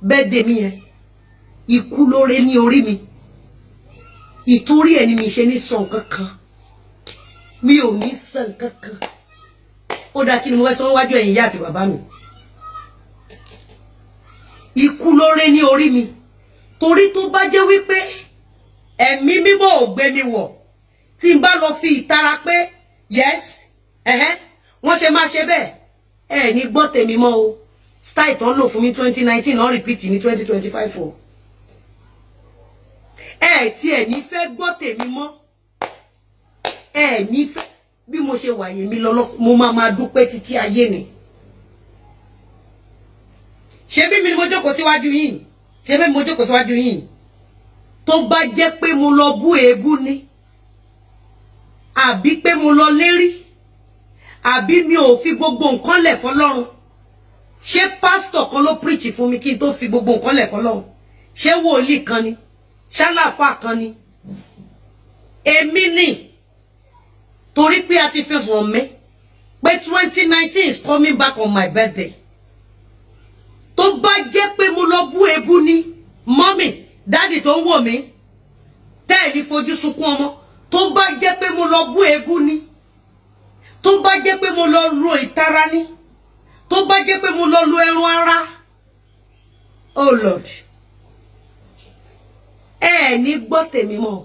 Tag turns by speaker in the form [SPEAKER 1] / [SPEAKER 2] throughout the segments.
[SPEAKER 1] birthday mi yẹn ikú lóore ní orí mi ìtorí ẹ̀ ni mi ṣe ní sọ kankan mi ò ní sọ kankan ó dá kí ni mo fẹ́ sọ wájú ẹ̀yin ìyá àti bàbá mi ikú lóore ní orí mi torí tó bá jẹ́ wípé ẹ̀mí mímọ́ ò gbé mi wọ̀ tí n bá lọ fi ìtara pé yes wọ́n ṣe máa ṣe bẹ́ẹ̀ ẹ ní gbọ́ tèmi mọ́ o style tó ń lò fún mi 2019 on repeat ní 2025 o ẹ tí ẹ ní fẹ́ gbọ́ tèmi mọ́ ẹ ní fẹ́ bí mo ṣe wà yé mi lọ́lọ́ mo máa dúpẹ́ títí ayé ni ṣé bí mi ni mo jókòó síwájú yín ṣé bí mo jókòó síwájú yín tó bá jẹ́ pé mo lọ bú èébú ni àbí pé mo lọ lérí àbí mi ò fi gbogbo nǹkan lẹ̀ fọ́lọ́run ṣé pastor kan ló preach fún mi kí n tó fi gbogbo nǹkan lẹ̀ fọ́lọ́run ṣé wòlíì kan ni ṣàlàfà kan ni èmi ni torí pé a ti fi hàn mí pé 2019 is coming back on my birthday tó bá jẹ́ pé mo lọ bú èébú ni mommy daddy tó ń wò mí tẹ́ẹ̀lì fojú sunkún ọmọ tó bá jẹ́ pé mo lọ bú èébú ni tó bá jẹ́ pé mo lọ ro ìtara ni tó bá jẹ́ pé mo lọ lo ẹran ara oh lord ẹ ní gbọ́ tèmi mọ́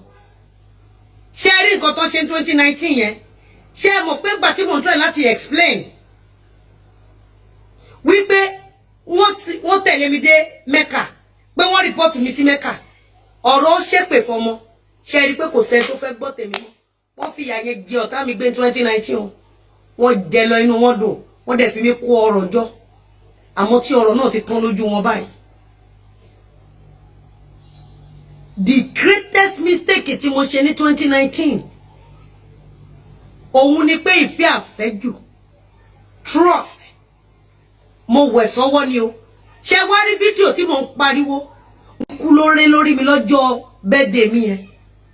[SPEAKER 1] ṣé rí nǹkan tó ṣe 2019 yẹn ṣé mọ̀ pé gbà tí mo try láti explain wípé wọ́n tẹ̀lé mi dé Mecca pé wọ́n report mi sí Mecca ọ̀rọ̀ ṣépè fọmọ ṣé rí pé kò sẹ́ni tó fẹ́ gbọ́ tèmi mọ́ wọ́n fi ìyà yẹn jẹ ọ̀tá mi gbé 2019 o wọ́n jẹ lọ inú wọn dùn wọ́n dẹ̀ fi mí kó ọ̀rọ̀ jọ àmọ́ tí ọ̀rọ̀ náà ti tán lójú wọn báyìí the greatest mistake tí mo ṣe ní 2019 òun ni pé ìfẹ́ àfẹ́jù trust mo wẹ̀ sọ́wọ́ ni o ṣé wá rí fídíò tí mo ń pariwo ikú lóore lórí mi lọ́jọ́ birthday mi yẹn